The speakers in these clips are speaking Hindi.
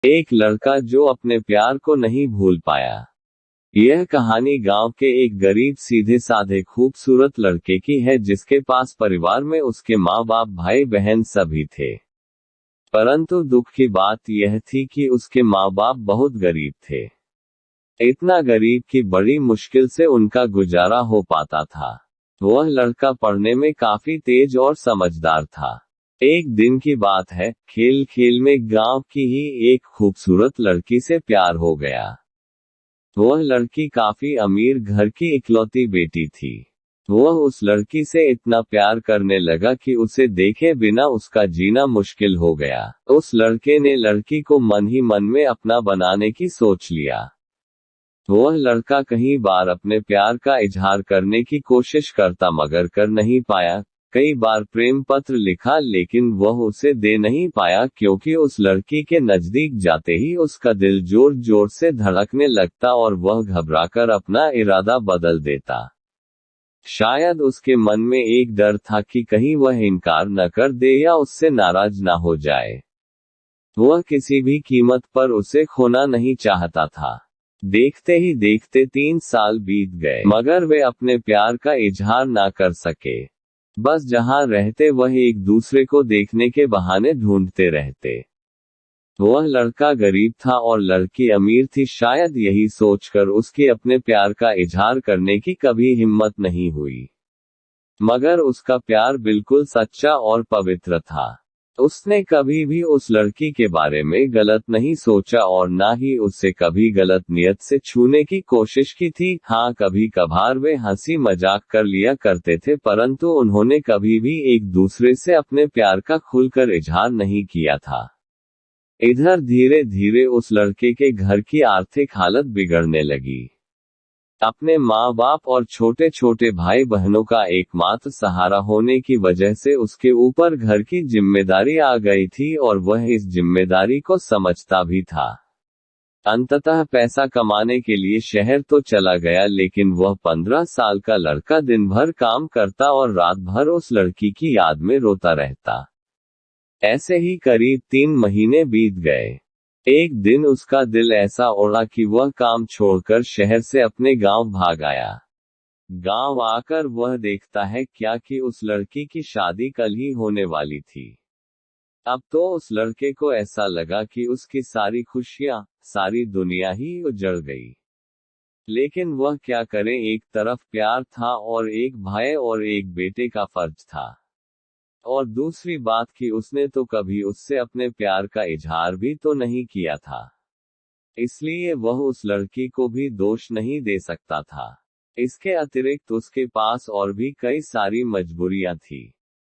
एक लड़का जो अपने प्यार को नहीं भूल पाया। यह कहानी गांव के एक गरीब सीधे साधे खूबसूरत लड़के की है जिसके पास परिवार में उसके माँ बाप भाई बहन सभी थे। परंतु दुख की बात यह थी कि उसके माँ बाप बहुत गरीब थे। इतना गरीब कि बड़ी मुश्किल से उनका गुजारा हो पाता था। वह लड़का पढ़ने में काफी तेज और समझदार था। एक दिन की बात है, खेल खेल में गांव की ही एक खूबसूरत लड़की से प्यार हो गया। वह लड़की काफी अमीर घर की इकलौती बेटी थी। वह उस लड़की से इतना प्यार करने लगा कि उसे देखे बिना उसका जीना मुश्किल हो गया। उस लड़के ने लड़की को मन ही मन में अपना बनाने की सोच लिया। वह लड़का कई बार अपने प्यार का इजहार करने की कोशिश करता मगर कर नहीं पाया। कई बार प्रेम पत्र लिखा लेकिन वह उसे दे नहीं पाया क्योंकि उस लड़की के नजदीक जाते ही उसका दिल जोर जोर से धड़कने लगता और वह घबराकर अपना इरादा बदल देता। शायद उसके मन में एक डर था कि कहीं वह इनकार न कर दे या उससे नाराज ना हो जाए। वह किसी भी कीमत पर उसे खोना नहीं चाहता था। देखते ही देखते 3 साल बीत गए मगर वे अपने प्यार का इजहार ना कर सके। बस जहां रहते वह एक दूसरे को देखने के बहाने ढूंढते रहते। वह लड़का गरीब था और लड़की अमीर थी। शायद यही सोचकर उसके अपने प्यार का इजहार करने की कभी हिम्मत नहीं हुई। मगर उसका प्यार बिल्कुल सच्चा और पवित्र था। उसने कभी भी उस लड़की के बारे में गलत नहीं सोचा और ना ही उससे कभी गलत नियत से छूने की कोशिश की थी। हाँ, कभी कभार वे हंसी मजाक कर लिया करते थे परंतु उन्होंने कभी भी एक दूसरे से अपने प्यार का खुलकर इजहार नहीं किया था। इधर धीरे धीरे उस लड़के के घर की आर्थिक हालत बिगड़ने लगी। अपने माँ बाप और छोटे छोटे भाई बहनों का एकमात्र सहारा होने की वजह से उसके ऊपर घर की जिम्मेदारी आ गई थी और वह इस जिम्मेदारी को समझता भी था। अंततः पैसा कमाने के लिए शहर तो चला गया लेकिन वह 15 साल का लड़का दिन भर काम करता और रात भर उस लड़की की याद में रोता रहता। ऐसे ही करीब 3 महीने बीत गए। एक दिन उसका दिल ऐसा उड़ा कि वह काम छोड़कर शहर से अपने गांव भाग आया। गांव आकर वह देखता है क्या कि उस लड़की की शादी कल ही होने वाली थी। अब तो उस लड़के को ऐसा लगा कि उसकी सारी खुशियां, सारी दुनिया ही उजड़ गई। लेकिन वह क्या करे, एक तरफ प्यार था और एक भाई और एक बेटे का फर्ज था। और दूसरी बात कि उसने तो कभी उससे अपने प्यार का इजहार भी तो नहीं किया था। इसलिए वह उस लड़की को भी दोष नहीं दे सकता था। इसके अतिरिक्त उसके पास और भी कई सारी मजबूरियां थी।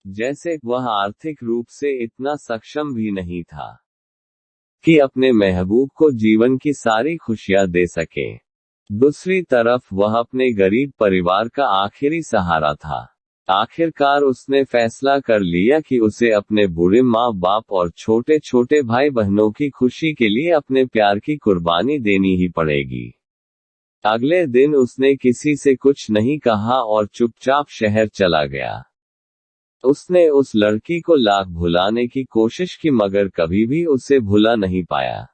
जैसे वह आर्थिक रूप से इतना सक्षम भी नहीं था कि अपने महबूब को जीवन की सारी खुशियां दे सके। दूसरी तरफ वह अपने गरीब परिवार का आखिरी सहारा था। आखिरकार उसने फैसला कर लिया कि उसे अपने बूढ़े माँ बाप और छोटे छोटे भाई बहनों की खुशी के लिए अपने प्यार की कुर्बानी देनी ही पड़ेगी। अगले दिन उसने किसी से कुछ नहीं कहा और चुपचाप शहर चला गया। उसने उस लड़की को लाख भुलाने की कोशिश की मगर कभी भी उसे भुला नहीं पाया।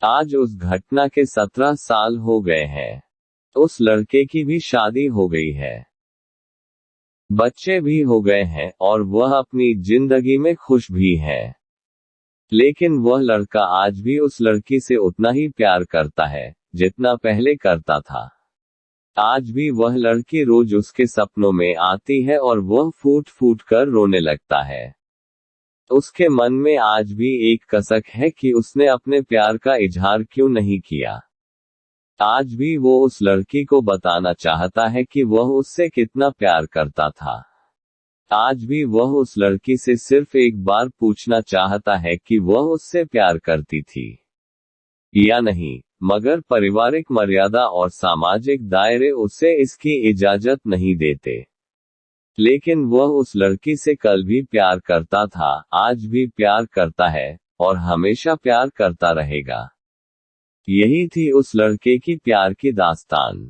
आज उस घटना के 17 साल हो गए हैं। उस लड़के की भी शादी हो गई है, बच्चे भी हो गए हैं और वह अपनी जिंदगी में खुश भी है। लेकिन वह लड़का आज भी उस लड़की से उतना ही प्यार करता है जितना पहले करता था। आज भी वह लड़की रोज उसके सपनों में आती है और वह फूट फूट कर रोने लगता है। उसके मन में आज भी एक कसक है कि उसने अपने प्यार का इजहार क्यों नहीं किया। आज भी वो उस लड़की को बताना चाहता है कि वह उससे कितना प्यार करता था। आज भी वह उस लड़की से सिर्फ एक बार पूछना चाहता है कि वह उससे प्यार करती थी या नहीं, मगर पारिवारिक मर्यादा और सामाजिक दायरे उसे इसकी इजाजत नहीं देते। लेकिन वह उस लड़की से कल भी प्यार करता था, आज भी प्यार करता है और हमेशा प्यार करता रहेगा। यही थी उस लड़के की प्यार की दास्तान।